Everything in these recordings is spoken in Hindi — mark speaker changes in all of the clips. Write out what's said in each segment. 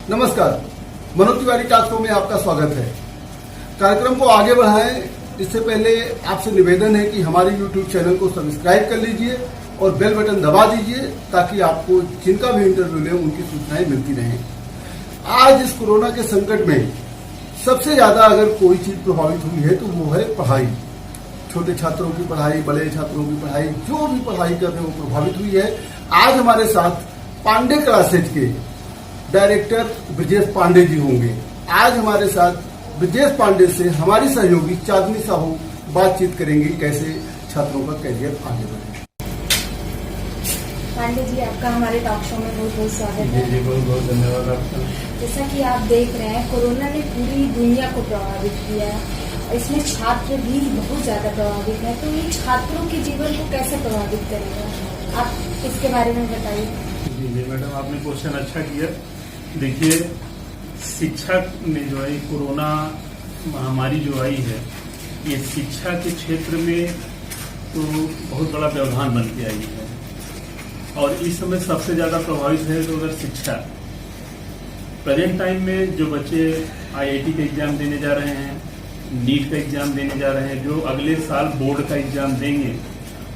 Speaker 1: नमस्कार, मनोज तिवारी टॉक शो में आपका स्वागत है। कार्यक्रम को आगे बढ़ाएं, इससे पहले आपसे निवेदन है कि हमारे YouTube चैनल को सब्सक्राइब कर लीजिए और बेल बटन दबा दीजिए ताकि आपको जिनका भी इंटरव्यू ले उनकी सूचनाएं मिलती रहें। आज इस कोरोना के संकट में सबसे ज्यादा अगर कोई चीज प्रभावित हुई है तो वो है पढ़ाई। छोटे छात्रों की पढ़ाई, बड़े छात्रों की पढ़ाई, जो भी पढ़ाई कर रहे हैं वो प्रभावित हुई है। आज हमारे साथ पांडे क्लासेज के डायरेक्टर ब्रजेश पांडे जी होंगे। आज हमारे साथ ब्रजेश पांडे से हमारी सहयोगी चांदनी साहू बातचीत करेंगी कैसे छात्रों का करियर आगे बढ़े।
Speaker 2: पांडे जी, आपका हमारे टॉक शो में बहुत बहुत स्वागत है।
Speaker 3: जी बहुत बहुत धन्यवाद आपका।
Speaker 2: जैसा कि आप देख रहे हैं, कोरोना ने पूरी दुनिया को प्रभावित किया है और इसमें छात्र भी बहुत ज्यादा प्रभावित है। तो ये छात्रों के जीवन को कैसे प्रभावित करेगा, आप इसके बारे में बताइए।
Speaker 3: जी मैडम, आपने क्वेश्चन अच्छा किया। देखिए, शिक्षा में जो है कोरोना महामारी जो आई है, ये शिक्षा के क्षेत्र में तो बहुत बड़ा व्यवधान बन के आई है और इस समय सबसे ज्यादा प्रभावित है तो अगर शिक्षा। प्रेजेंट टाइम में जो बच्चे IIT का एग्जाम देने जा रहे हैं, नीट का एग्जाम देने जा रहे हैं, जो अगले साल बोर्ड का एग्जाम देंगे,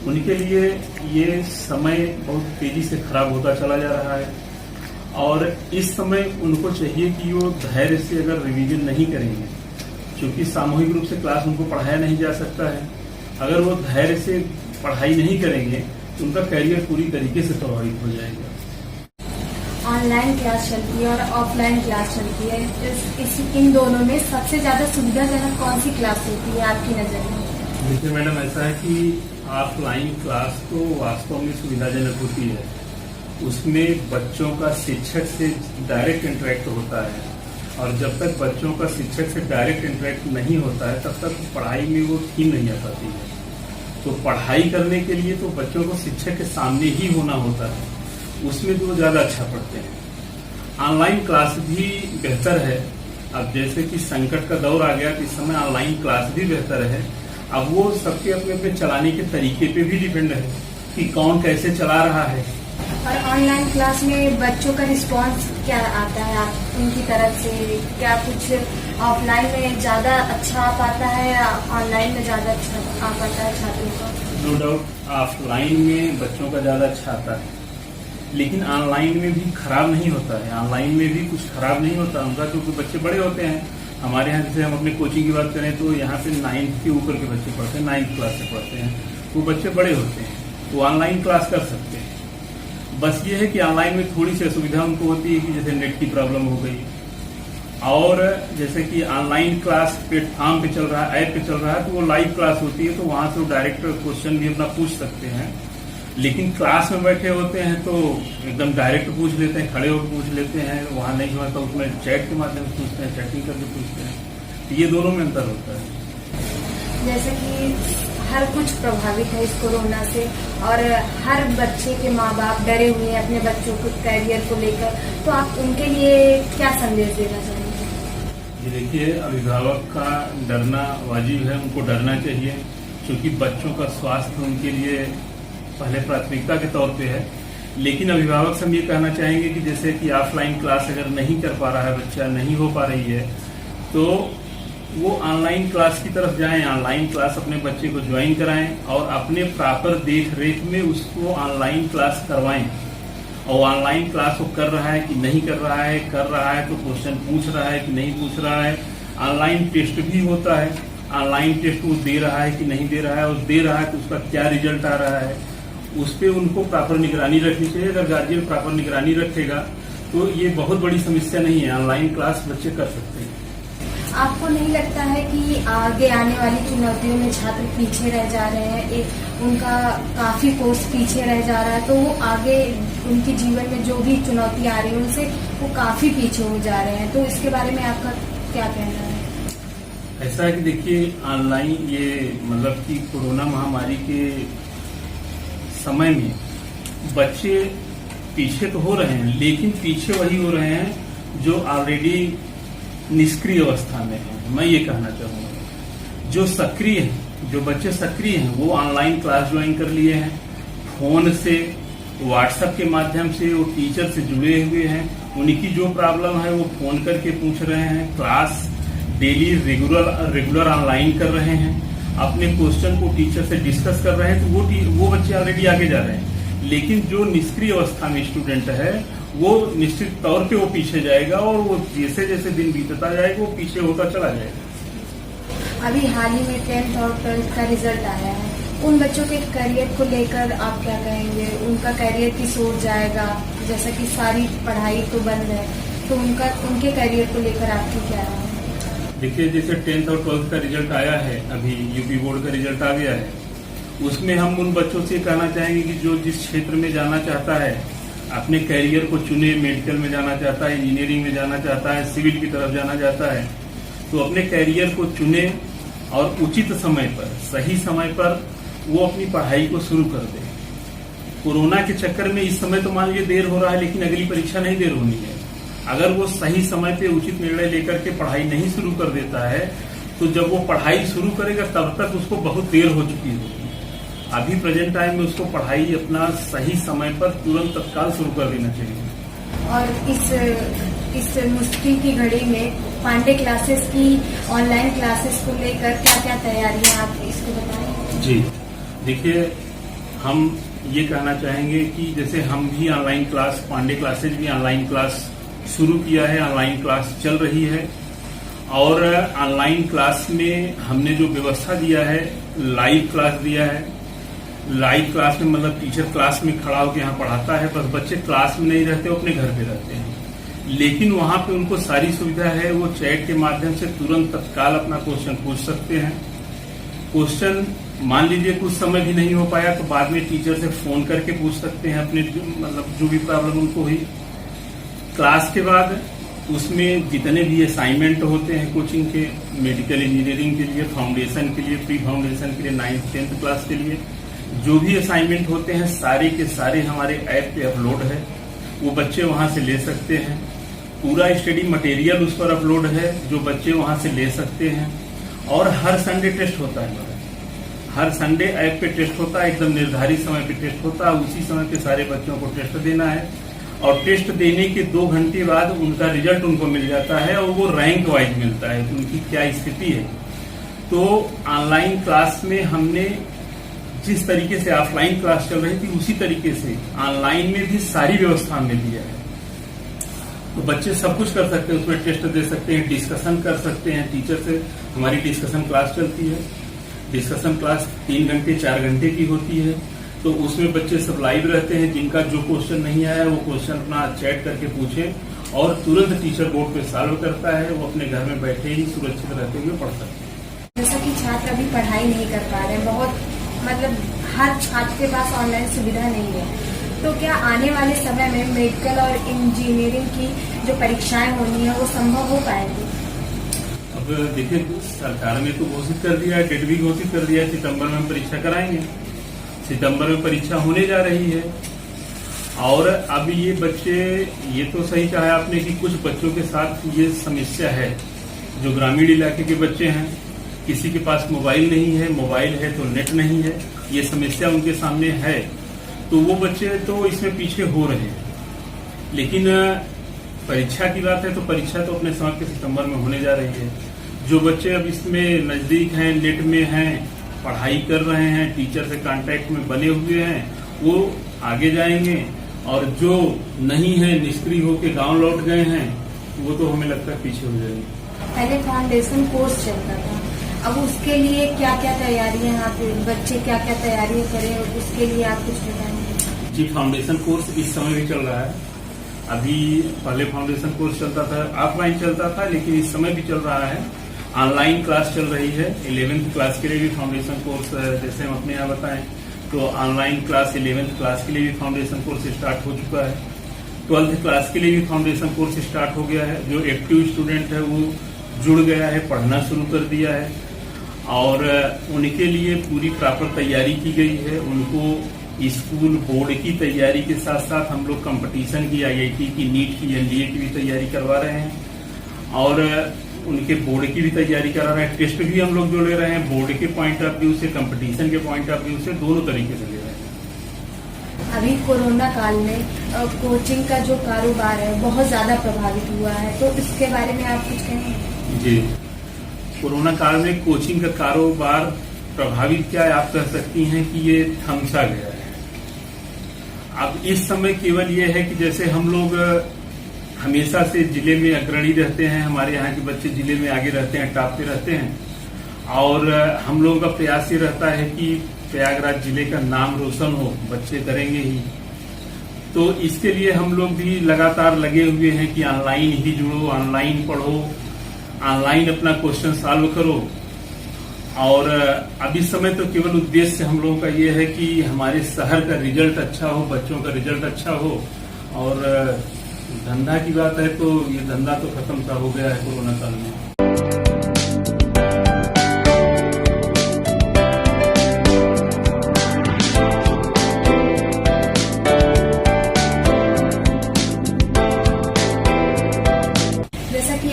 Speaker 3: उनके लिए ये समय बहुत तेजी से खराब होता चला जा रहा है और इस समय उनको चाहिए कि वो धैर्य से अगर रिवीजन नहीं करेंगे, क्योंकि सामूहिक रूप से क्लास उनको पढ़ाया नहीं जा सकता है, अगर वो धैर्य से पढ़ाई नहीं करेंगे तो उनका करियर पूरी तरीके से प्रभावित हो जाएगा।
Speaker 2: ऑनलाइन क्लास चलती है और ऑफलाइन क्लास चलती है, इन दोनों में सबसे ज्यादा सुविधाजनक कौन सी क्लास होती है आपकी नजर में?
Speaker 3: देखिए मैडम, ऐसा है कि ऑफलाइन क्लास तो वास्तव में सुविधाजनक होती है। उसमें बच्चों का शिक्षक से डायरेक्ट इंटरेक्ट होता है और जब तक बच्चों का शिक्षक से डायरेक्ट इंटरेक्ट नहीं होता है तब तक पढ़ाई में वो थीम नहीं आ पाती है। तो पढ़ाई करने के लिए तो बच्चों को शिक्षक के सामने ही होना होता है, उसमें तो वो ज्यादा अच्छा पढ़ते हैं। ऑनलाइन क्लास भी बेहतर है। अब जैसे कि संकट का दौर आ गया तो इस समय ऑनलाइन क्लास भी बेहतर है। अब वो सबके अपने अपने चलाने के तरीके पे भी डिपेंड है कि कौन कैसे चला रहा है।
Speaker 2: और ऑनलाइन क्लास में बच्चों का रिस्पांस क्या आता है आप उनकी तरफ से? क्या कुछ ऑफलाइन में ज्यादा अच्छा आ पाता है या ऑनलाइन में ज्यादा अच्छा आ पाता है छात्रों का?
Speaker 3: नो डाउट ऑफलाइन में बच्चों का ज्यादा अच्छा आता है, लेकिन ऑनलाइन में भी खराब नहीं होता है। ऑनलाइन में भी कुछ खराब नहीं होता उनका, क्योंकि बच्चे बड़े होते हैं। हमारे यहाँ जैसे हम अपने कोचिंग की बात करें तो यहाँ पे 9th के ऊपर के बच्चे पढ़ते हैं, 9th क्लास से पढ़ते हैं, वो बच्चे बड़े होते हैं, वो ऑनलाइन क्लास कर सकते हैं। बस ये है कि ऑनलाइन में थोड़ी सी असुविधा उनको होती है कि जैसे नेट की प्रॉब्लम हो गई, और जैसे कि ऑनलाइन क्लास प्लेटफॉर्म पे चल रहा है, ऐप पे चल रहा है, तो वो लाइव क्लास होती है तो वहां से वो डायरेक्ट क्वेश्चन भी अपना पूछ सकते हैं। लेकिन क्लास में बैठे होते हैं तो एकदम डायरेक्ट पूछ लेते हैं, खड़े होकर पूछ लेते हैं। वहां नहीं हुआ तो उसमें चैट के माध्यम से पूछते हैं, चैटिंग करके पूछते हैं। तो ये दोनों में अंतर होता है।
Speaker 2: जैसे कि हर कुछ प्रभावित है इस कोरोना से और हर बच्चे के माँ बाप डरे हुए हैं अपने बच्चों को करियर को लेकर, तो आप उनके लिए क्या संदेश देना चाहेंगे?
Speaker 3: ये देखिए, अभिभावक का डरना वाजिब है, उनको डरना चाहिए, क्योंकि बच्चों का स्वास्थ्य उनके लिए पहले प्राथमिकता के तौर पे है। लेकिन अभिभावक से हम ये कहना चाहेंगे कि जैसे कि ऑफलाइन क्लास अगर नहीं कर पा रहा है बच्चा, नहीं हो पा रही है, तो वो ऑनलाइन क्लास की तरफ जाएं, ऑनलाइन क्लास अपने बच्चे को ज्वाइन कराएं और अपने प्रॉपर देख रेख में उसको ऑनलाइन क्लास करवाएं। और ऑनलाइन क्लास वो कर रहा है कि नहीं कर रहा है, कर रहा है तो क्वेश्चन पूछ रहा है कि नहीं पूछ रहा है। ऑनलाइन टेस्ट भी होता है, ऑनलाइन टेस्ट वो दे रहा है कि नहीं दे रहा है, और दे रहा है तो उसका क्या रिजल्ट आ रहा है, उस पर उनको प्रॉपर निगरानी रखनी चाहिए। अगर गार्जियन प्रॉपर निगरानी रखेगा तो ये बहुत बड़ी समस्या नहीं है, ऑनलाइन क्लास बच्चे कर सकते हैं।
Speaker 2: आपको नहीं लगता है कि आगे आने वाली चुनौतियों में छात्र पीछे रह जा रहे हैं? एक उनका काफी कोर्स पीछे रह जा रहा है, तो वो आगे उनके जीवन में जो भी चुनौती आ रही है उनसे वो काफी पीछे हो जा रहे हैं, तो इसके बारे में आपका क्या कहना है?
Speaker 3: ऐसा है कि देखिए, ऑनलाइन ये मतलब कि कोरोना महामारी के समय में बच्चे पीछे तो हो रहे हैं, लेकिन पीछे वही हो रहे हैं जो ऑलरेडी निष्क्रिय अवस्था में है। मैं ये कहना चाहूंगा, जो सक्रिय हैं, जो बच्चे सक्रिय हैं, वो ऑनलाइन क्लास ज्वाइन कर लिए हैं, फोन से व्हाट्सएप के माध्यम से वो टीचर से जुड़े हुए हैं उनकी जो प्रॉब्लम है वो फोन करके पूछ रहे हैं। क्लास डेली रेगुलर ऑनलाइन कर रहे हैं, अपने क्वेश्चन को टीचर से डिस्कस कर रहे हैं, तो वो बच्चे ऑलरेडी आगे जा रहे हैं। लेकिन जो निष्क्रिय अवस्था में स्टूडेंट है वो निश्चित तौर पे वो पीछे जाएगा, और वो जैसे जैसे दिन बीतता जाएगा वो पीछे होता चला जाएगा।
Speaker 2: अभी हाल ही में 10th और 12th का रिजल्ट आया है, उन बच्चों के करियर को लेकर आप क्या कहेंगे? उनका करियर किस ओर जाएगा? जैसा कि सारी पढ़ाई तो बंद है, तो उनके करियर को लेकर आपकी क्या राय है?
Speaker 3: देखिए, जैसे 10th और 12th का रिजल्ट आया है, अभी यूपी बोर्ड का रिजल्ट आ गया है, उसमें हम उन बच्चों से कहना चाहेंगे कि जो जिस क्षेत्र में जाना चाहता है अपने करियर को चुने। मेडिकल में जाना चाहता है, इंजीनियरिंग में जाना चाहता है, सिविल की तरफ जाना चाहता है, तो अपने करियर को चुने और उचित समय पर, सही समय पर वो अपनी पढ़ाई को शुरू कर दे। कोरोना के चक्कर में इस समय तो मान लीजिए देर हो रहा है, लेकिन अगली परीक्षा नहीं देर होनी है। अगर वो सही समय पे उचित निर्णय लेकर के पढ़ाई नहीं शुरू कर देता है, तो जब वो पढ़ाई शुरू करेगा तब तक उसको बहुत देर हो चुकी होगी। अभी प्रेजेंट टाइम में उसको पढ़ाई अपना सही समय पर तुरंत तत्काल शुरू कर देना चाहिए।
Speaker 2: और इस मुश्किल की घड़ी में पांडे क्लासेस की ऑनलाइन क्लासेस को लेकर क्या क्या तैयारियां, आप इसको बताएं।
Speaker 3: जी, देखिए, हम ये कहना चाहेंगे कि जैसे हम भी ऑनलाइन क्लास, पांडे क्लासेज भी ऑनलाइन क्लास शुरू किया है, ऑनलाइन क्लास चल रही है। और ऑनलाइन क्लास में हमने जो व्यवस्था दिया है, लाइव क्लास दिया है। लाइव क्लास में मतलब टीचर क्लास में खड़ा होकर यहाँ पढ़ाता है, बस बच्चे क्लास में नहीं रहते, वो अपने घर पे रहते हैं। लेकिन वहाँ पे उनको सारी सुविधा है, वो चैट के माध्यम से तुरंत तत्काल अपना क्वेश्चन पूछ सकते हैं। क्वेश्चन मान लीजिए कुछ समय भी नहीं हो पाया तो बाद में टीचर से फोन करके पूछ सकते हैं अपने मतलब जो भी प्रॉब्लम उनको हुई। क्लास के बाद उसमें जितने भी असाइनमेंट होते हैं कोचिंग के, मेडिकल इंजीनियरिंग के लिए, फाउंडेशन के लिए, प्री फाउंडेशन के लिए, 9th 10th क्लास के लिए जो भी असाइनमेंट होते हैं सारे के सारे हमारे ऐप पे अपलोड है, वो बच्चे वहां से ले सकते हैं। पूरा स्टडी मटेरियल उस पर अपलोड है जो बच्चे वहां से ले सकते हैं। और हर संडे टेस्ट होता है हमारा, हर संडे ऐप पे टेस्ट होता है, एकदम निर्धारित समय पे टेस्ट होता है। उसी समय पे सारे बच्चों को टेस्ट देना है, और टेस्ट देने के 2 घंटे बाद उनका रिजल्ट उनको मिल जाता है, और वो रैंक वाइज मिलता है कि उनकी क्या स्थिति है। तो ऑनलाइन क्लास में हमने जिस तरीके से ऑफलाइन क्लास चल रही थी उसी तरीके से ऑनलाइन में भी सारी व्यवस्था हमने दिया है। तो बच्चे सब कुछ कर सकते हैं, उसमें टेस्ट दे सकते हैं, डिस्कशन कर सकते हैं। टीचर से हमारी डिस्कशन क्लास चलती है, डिस्कशन क्लास 3 घंटे 4 घंटे की होती है। तो उसमें बच्चे सब लाइव रहते हैं, जिनका जो क्वेश्चन नहीं आया वो क्वेश्चन अपना चैट करके पूछे और तुरंत टीचर बोर्ड पे सॉल्व करता है। वो अपने घर में बैठे ही सुरक्षित रहते हुए पढ़ सकते हैं।
Speaker 2: जैसा कि छात्र अभी पढ़ाई नहीं कर पा रहे, बहुत मतलब हर छात्र के पास ऑनलाइन सुविधा नहीं है, तो क्या आने वाले समय में मेडिकल और इंजीनियरिंग की जो परीक्षाएं होनी है वो संभव हो पाएगी?
Speaker 3: अब देखिए, सरकार ने तो घोषित कर दिया है, डेट भी घोषित कर दिया है, सितंबर में हम परीक्षा कराएंगे। सितंबर में परीक्षा होने जा रही है। और अब ये बच्चे, ये तो सही कहा आपने कि कुछ बच्चों के साथ ये समस्या है, जो ग्रामीण इलाके के बच्चे हैं, किसी के पास मोबाइल नहीं है, मोबाइल है तो नेट नहीं है, ये समस्या उनके सामने है। तो वो बच्चे तो इसमें पीछे हो रहे हैं। लेकिन परीक्षा की बात है तो परीक्षा तो अपने समय के सितंबर में होने जा रही है। जो बच्चे अब इसमें नजदीक हैं, नेट में हैं, पढ़ाई कर रहे हैं, टीचर से कांटेक्ट में बने हुए हैं, वो आगे जाएंगे। और जो नहीं है, निष्क्रिय होकर गांव लौट गए हैं, वो तो हमें लगता है पीछे हो जाएंगे।
Speaker 2: पहले फाउंडेशन कोर्स चलता था, अब उसके लिए क्या क्या तैयारियां, यहाँ पे बच्चे क्या क्या तैयारियां करें, उसके लिए आप कुछ बताएंगे?
Speaker 3: जी, फाउंडेशन कोर्स इस समय भी चल रहा है। अभी पहले फाउंडेशन कोर्स चलता था, ऑफलाइन चलता था, लेकिन इस समय भी चल रहा है। ऑनलाइन क्लास चल रही है। 11th क्लास के लिए भी फाउंडेशन कोर्स, जैसे हम अपने यहाँ बताएं तो ऑनलाइन क्लास 11th क्लास के लिए भी फाउंडेशन कोर्स स्टार्ट हो चुका है। 12th क्लास के लिए भी फाउंडेशन कोर्स स्टार्ट हो गया है। जो एक्टिव स्टूडेंट है वो जुड़ गया है, पढ़ना शुरू कर दिया है, और उनके लिए पूरी प्रॉपर तैयारी की गई है। उनको स्कूल बोर्ड की तैयारी के साथ साथ हम लोग कंपटीशन की, IIT की, नीट की, NDA की भी तैयारी करवा रहे हैं, और उनके बोर्ड की भी तैयारी करा रहे हैं। टेस्ट भी हम लोग जो ले रहे हैं बोर्ड के पॉइंट ऑफ व्यू से, कंपटीशन के पॉइंट ऑफ व्यू से, दोनों तरीके से ले रहे हैं।
Speaker 2: अभी कोरोना काल में कोचिंग का जो कारोबार है बहुत ज्यादा प्रभावित हुआ है, तो इसके बारे में आप कुछ कहेंगे?
Speaker 3: जी, कोरोना काल में कोचिंग का कारोबार प्रभावित क्या है, आप कह सकती हैं कि ये थमसा गया है। अब इस समय केवल ये है कि जैसे हम लोग हमेशा से जिले में अग्रणी रहते हैं, हमारे यहाँ के बच्चे जिले में आगे रहते हैं, टॉप पे रहते हैं, और हम लोगों का प्रयास ये रहता है कि प्रयागराज जिले का नाम रोशन हो, बच्चे करेंगे ही। तो इसके लिए हम लोग भी लगातार लगे हुए हैं कि ऑनलाइन ही जुड़ो, ऑनलाइन पढ़ो, ऑनलाइन अपना क्वेश्चन सॉल्व करो। और अब इस समय तो केवल उद्देश्य हम लोगों का ये है कि हमारे शहर का रिजल्ट अच्छा हो, बच्चों का रिजल्ट अच्छा हो। और धंधा की बात है तो ये धंधा तो खत्म सा हो गया है कोरोना काल में।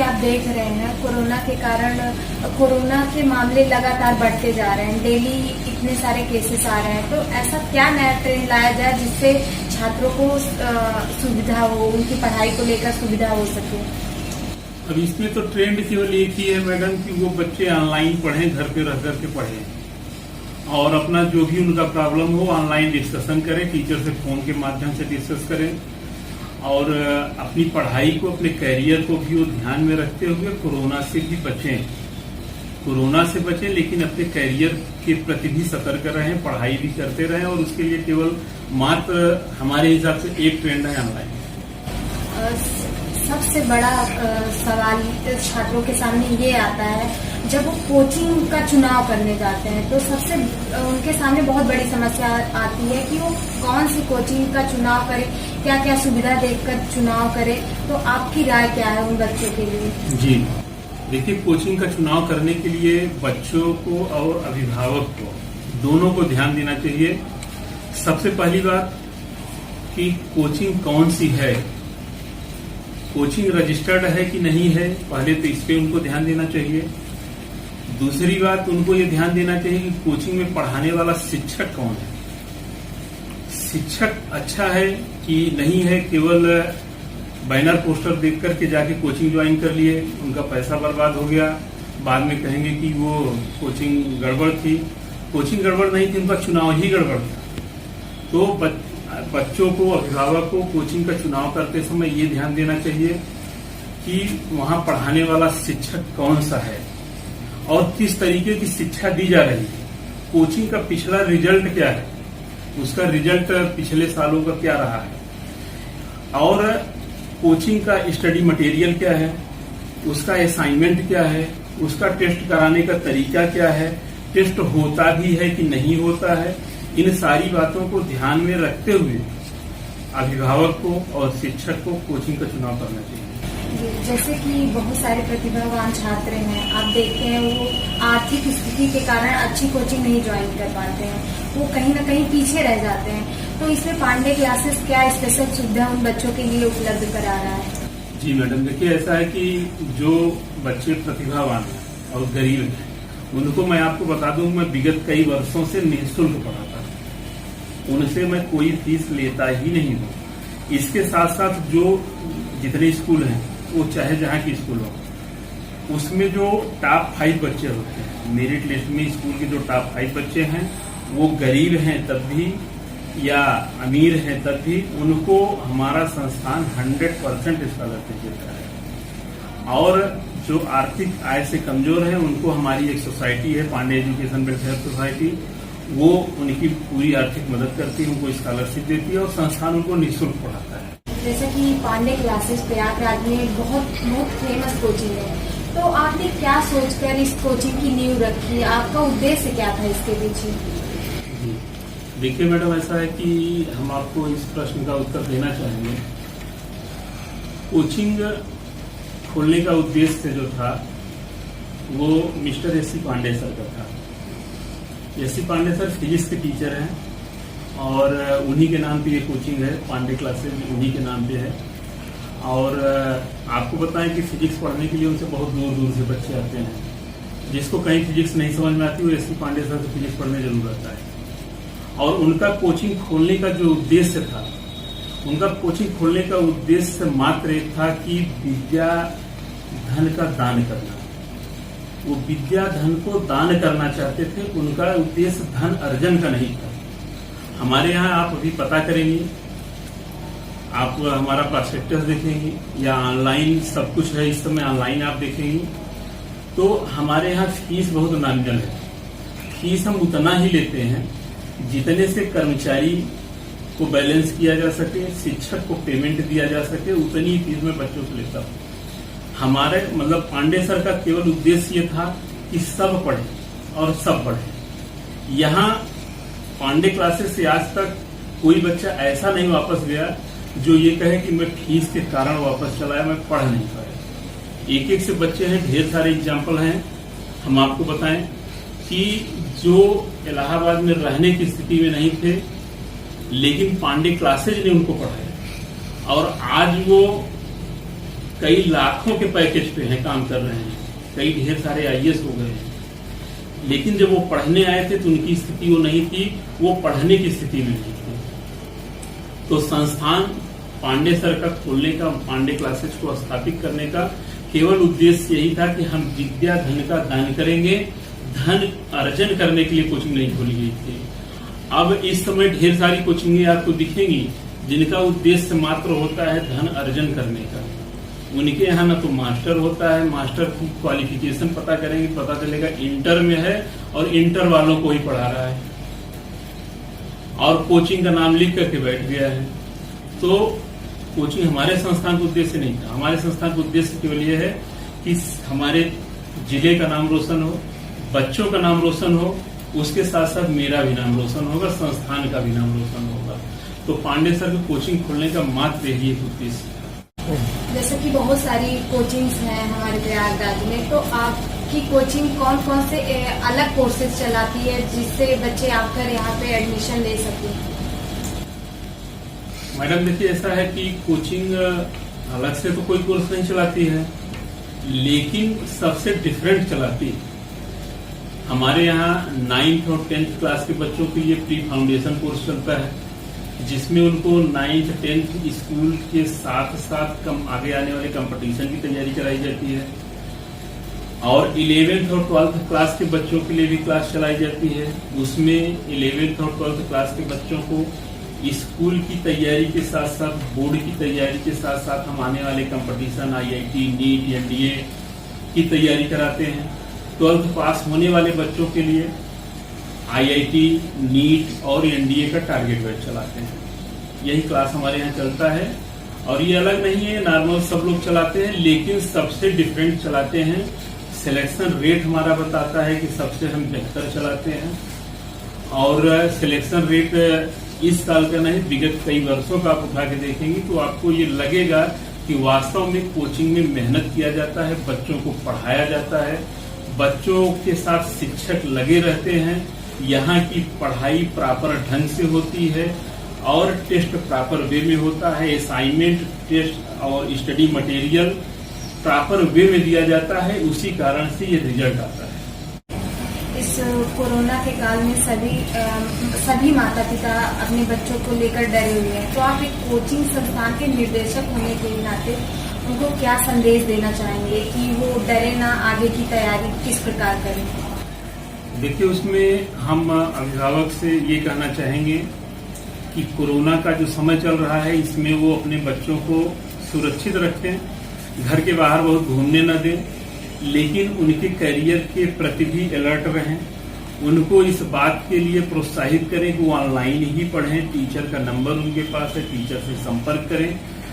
Speaker 2: आप देख रहे हैं कोरोना के कारण कोरोना के मामले लगातार बढ़ते जा रहे हैं, डेली इतने सारे केसेस आ रहे हैं। तो ऐसा क्या नया ट्रेंड लाया जाए जिससे छात्रों को सुविधा हो, उनकी पढ़ाई को लेकर सुविधा हो सके?
Speaker 3: अब इसमें तो ट्रेंड केवल एक ही है मैडम कि वो बच्चे ऑनलाइन पढ़ें, घर पे रह करके पढ़ें और अपना जो भी उनका प्रॉब्लम हो ऑनलाइन डिस्कशन करें, टीचर से फोन के माध्यम से डिस्कस करें और अपनी पढ़ाई को, अपने कैरियर को भी वो ध्यान में रखते हुए कोरोना से भी बचें। कोरोना से बचें लेकिन अपने कैरियर के प्रति भी सतर्क रहें, पढ़ाई भी करते रहें। और उसके लिए केवल मात्र हमारे हिसाब से एक ट्रेंड है ऑनलाइन।
Speaker 2: सबसे बड़ा सवाल छात्रों के सामने ये आता है जब वो कोचिंग का चुनाव करने जाते हैं, तो सबसे उनके सामने बहुत बड़ी समस्या आती है कि वो कौन सी कोचिंग का चुनाव करे, क्या क्या सुविधा देखकर चुनाव करे। तो आपकी राय क्या है उन बच्चों के लिए?
Speaker 3: जी देखिए, कोचिंग का चुनाव करने के लिए बच्चों को और अभिभावक को दोनों को ध्यान देना चाहिए। सबसे पहली बात कि कोचिंग कौन सी है, कोचिंग रजिस्टर्ड है कि नहीं है, पहले तो इस पे उनको ध्यान देना चाहिए। दूसरी बात उनको ये ध्यान देना चाहिए कि कोचिंग में पढ़ाने वाला शिक्षक कौन है, शिक्षक अच्छा है कि नहीं है। केवल बैनर पोस्टर देख करके जाके कोचिंग ज्वाइन कर लिए, उनका पैसा बर्बाद हो गया, बाद में कहेंगे कि वो कोचिंग गड़बड़ थी। कोचिंग गड़बड़ नहीं थी, उनका चुनाव ही गड़बड़ था। तो बच्चों को, अभिभावक को कोचिंग का चुनाव करते समय ये ध्यान देना चाहिए कि वहां पढ़ाने वाला शिक्षक कौन सा है और किस तरीके की शिक्षा दी जा रही है, कोचिंग का पिछला रिजल्ट क्या है, उसका रिजल्ट पिछले सालों का क्या रहा है, और कोचिंग का स्टडी मटेरियल क्या है, उसका असाइनमेंट क्या है, उसका टेस्ट कराने का तरीका क्या है, टेस्ट होता भी है कि नहीं होता है। इन सारी बातों को ध्यान में रखते हुए अभिभावक को और शिक्षक को कोचिंग का चुनाव करना चाहिए।
Speaker 2: जैसे कि बहुत सारे प्रतिभावान छात्र हैं, आप देखते हैं वो आर्थिक स्थिति के कारण अच्छी कोचिंग नहीं ज्वाइन कर पाते हैं, वो कहीं ना कहीं पीछे रह जाते हैं। तो इसमें पांडे क्लासेस क्या स्पेशल सुविधा उन बच्चों के लिए उपलब्ध करा रहा है?
Speaker 3: जी मैडम, देखिए ऐसा है कि जो बच्चे प्रतिभावान हैं और गरीब हैं उनको मैं आपको बता दूं, मैं विगत कई वर्षों से निःशुल्क पढ़ाता हूं, उनसे मैं कोई फीस लेता ही नहीं हूं। इसके साथ साथ जो जितने स्कूल हैं वो चाहे जहां की स्कूल हो, उसमें जो टॉप 5 बच्चे होते हैं, मेरिट लिस्ट में स्कूल के जो टॉप 5 बच्चे हैं, वो गरीब हैं तब भी या अमीर हैं तब भी, उनको हमारा संस्थान 100% स्कॉलरशिप देता है। और जो आर्थिक आय से कमजोर है उनको हमारी एक सोसाइटी है, पांडे एजुकेशन वेलफेयर सोसाइटी, वो उनकी पूरी आर्थिक मदद करती है, उनको स्कॉलरशिप देती है और संस्थान उनको निःशुल्क पढ़ाता है।
Speaker 2: जैसे कि पांडे क्लासेस प्रयागराज में बहुत फेमस कोचिंग है, तो आपने क्या सोचकर इस कोचिंग की नींव रखी, आपका उद्देश्य क्या था इसके पीछे?
Speaker 3: देखिए मैडम, ऐसा है कि हम आपको इस प्रश्न का उत्तर देना चाहेंगे। कोचिंग खोलने का उद्देश्य जो था वो mister S C Pandey sir का था। S C Pandey sir physics के टीचर हैं और उन्हीं के नाम पे ये कोचिंग है, पांडे क्लासेस उन्हीं के नाम पे है। और आपको बताएं कि फिजिक्स पढ़ने के लिए उनसे बहुत दूर दूर से बच्चे आते हैं। जिसको कहीं फिजिक्स नहीं समझ में आती वो एस सी पांडे सर से फिजिक्स पढ़ने जरूर आता है। और उनका कोचिंग खोलने का जो उद्देश्य था, उनका कोचिंग खोलने का उद्देश्य मात्र एक था कि विद्या धन का दान करना। वो विद्या धन को दान करना चाहते थे, उनका उद्देश्य धन अर्जन का नहीं था। हमारे यहाँ आप अभी पता करेंगे, आप हमारा प्रोस्पेक्टस देखेंगे या ऑनलाइन सब कुछ है, इस समय ऑनलाइन आप देखेंगे तो हमारे यहाँ फीस बहुत नॉमिनल है। फीस हम उतना ही लेते हैं जितने से कर्मचारी को बैलेंस किया जा सके, शिक्षक को पेमेंट दिया जा सके, उतनी फीस में बच्चों से लेता हूँ। हमारे मतलब पांडे सर का केवल उद्देश्य ये था कि सब पढ़े और सब पढ़े। यहाँ पांडे क्लासेस से आज तक कोई बच्चा ऐसा नहीं वापस गया जो ये कहे कि मैं फीस के कारण वापस चला आया, मैं पढ़ नहीं पाया। एक एक से बच्चे हैं, ढेर सारे एग्जाम्पल हैं। हम आपको बताएं कि जो इलाहाबाद में रहने की स्थिति में नहीं थे, लेकिन पांडे क्लासेज ने उनको पढ़ाया और आज वो कई लाखों के पैकेज पे हैं, काम कर रहे हैं, कई ढेर सारे आईएएस हो गए हैं। लेकिन जब वो पढ़ने आए थे तो उनकी स्थिति वो नहीं थी, वो पढ़ने की स्थिति में नहीं थी। तो संस्थान पांडे सर का खोलने का, पांडे क्लासेज को स्थापित करने का केवल उद्देश्य यही था कि हम विद्या धन का दान करेंगे, धन अर्जन करने के लिए कोचिंग नहीं खोली गई थी। अब इस समय ढेर सारी कोचिंगें आपको दिखेंगी जिनका उद्देश्य मात्र होता है धन अर्जन करने का। उनके यहाँ ना तो मास्टर होता है, मास्टर की क्वालिफिकेशन पता करेंगे, पता चलेगा इंटर में है और इंटर वालों को ही पढ़ा रहा है और कोचिंग का नाम लिख करके बैठ गया है। तो कोचिंग हमारे संस्थान का उद्देश्य नहीं था। हमारे संस्थान का उद्देश्य केवल ये है कि हमारे जिले का नाम रोशन हो, बच्चों का नाम रोशन हो, उसके साथ साथ मेरा भी नाम रोशन होगा, संस्थान का भी नाम रोशन होगा। तो पांडे सर की कोचिंग खोलने का मात्र यही एक उद्देश्य था।
Speaker 2: जैसे कि बहुत सारी कोचिंग्स हैं हमारे प्रयागराज में, तो आपकी कोचिंग कौन कौन से अलग कोर्सेज चलाती है जिससे बच्चे आकर यहाँ पे एडमिशन ले सकें?
Speaker 3: मैडम देखिए, ऐसा है कि कोचिंग अलग से तो कोई कोर्स नहीं चलाती है, लेकिन सबसे डिफरेंट चलाती है। हमारे यहाँ 9th और 10th क्लास के बच्चों के लिए प्री फाउंडेशन कोर्स चलता है, जिसमें उनको 9th 10th स्कूल के साथ साथ कम आगे आने वाले कंपटीशन की तैयारी कराई जाती है। और 11th और 12th क्लास के बच्चों के लिए भी क्लास चलाई जाती है। उसमें 11th और 12th क्लास के बच्चों को स्कूल की तैयारी के साथ साथ, बोर्ड की तैयारी के साथ साथ हम आने वाले कंपटीशन IIT, नीट, NDA की तैयारी कराते हैं। 12th पास होने वाले बच्चों के लिए IIT, नीट और NDA का टारगेट बैच चलाते हैं। यही क्लास हमारे यहाँ चलता है और ये अलग नहीं है, नॉर्मल सब लोग चलाते हैं, लेकिन सबसे डिफरेंट चलाते हैं। सिलेक्शन रेट हमारा बताता है कि सबसे हम बेहतर चलाते हैं और सिलेक्शन रेट इस साल का नहीं, विगत कई वर्षों का आप उठा के देखेंगे तो आपको ये लगेगा कि वास्तव में कोचिंग में मेहनत किया जाता है, बच्चों को पढ़ाया जाता है, बच्चों के साथ शिक्षक लगे रहते हैं, यहाँ की पढ़ाई प्रॉपर ढंग से होती है और टेस्ट प्रॉपर वे में होता है, असाइनमेंट, टेस्ट और स्टडी मटेरियल प्रॉपर वे में दिया जाता है। उसी कारण से ये रिजल्ट आता है।
Speaker 2: इस कोरोना के काल में सभी माता पिता अपने बच्चों को लेकर डरे हुए हैं, तो आप एक कोचिंग संस्थान के निर्देशक होने के नाते उनको क्या संदेश देना चाहेंगे कि वो डरे ना, आगे की तैयारी किस प्रकार करें?
Speaker 3: देखिए, उसमें हम अभिभावक से ये कहना चाहेंगे कि कोरोना का जो समय चल रहा है इसमें वो अपने बच्चों को सुरक्षित रखें, घर के बाहर बहुत घूमने न दें, लेकिन उनके करियर के प्रति भी अलर्ट रहें। उनको इस बात के लिए प्रोत्साहित करें कि वो ऑनलाइन ही पढ़ें, टीचर का नंबर उनके पास है, टीचर से संपर्क करें,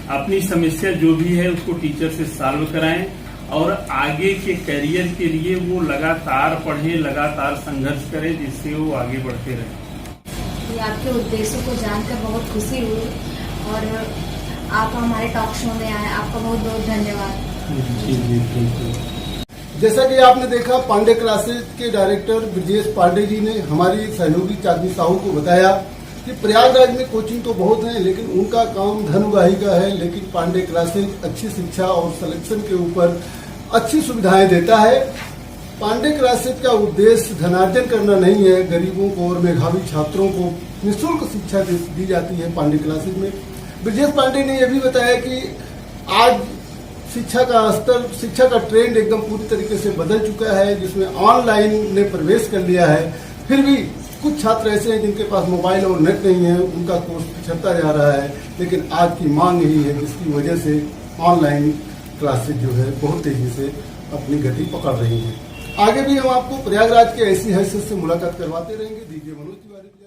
Speaker 3: अपनी समस्या जो भी है उसको टीचर से सॉल्व कराएं और आगे के करियर के लिए वो लगातार पढ़ें, लगातार संघर्ष करें, जिससे वो आगे बढ़ते रहें।
Speaker 2: ये आपके उद्देश्यों को जानकर बहुत खुशी हुई और आप हमारे टॉक शो में आए, आपका बहुत बहुत धन्यवाद।
Speaker 1: जैसा कि आपने देखा, पांडे क्लासेज के डायरेक्टर ब्रजेश पांडे जी ने हमारी सहयोगी चांदनी साहू को बताया कि प्रयागराज में कोचिंग तो बहुत है, लेकिन उनका काम धन उगाही का है, लेकिन पांडे क्लासेज अच्छी शिक्षा और सिलेक्शन के ऊपर अच्छी सुविधाएं देता है। पांडे क्लासेज का उद्देश्य धनार्जन करना नहीं है। गरीबों को और मेधावी छात्रों को निःशुल्क शिक्षा दी जाती है पांडे क्लासेज में। ब्रजेश पांडे ने यह भी बताया कि आज शिक्षा का स्तर, शिक्षा का ट्रेंड एकदम पूरी तरीके से बदल चुका है, जिसमें ऑनलाइन ने प्रवेश कर लिया है। फिर भी कुछ छात्र ऐसे हैं जिनके पास मोबाइल और नेट नहीं है, उनका कोर्स पिछड़ता जा रहा है। लेकिन आज की मांग यही है, जिसकी वजह से ऑनलाइन क्लासेज जो है बहुत तेजी से अपनी गति पकड़ रही है। आगे भी हम आपको प्रयागराज के ऐसी हैसियत से मुलाकात करवाते रहेंगे। दीजिए मनोज तिवारी।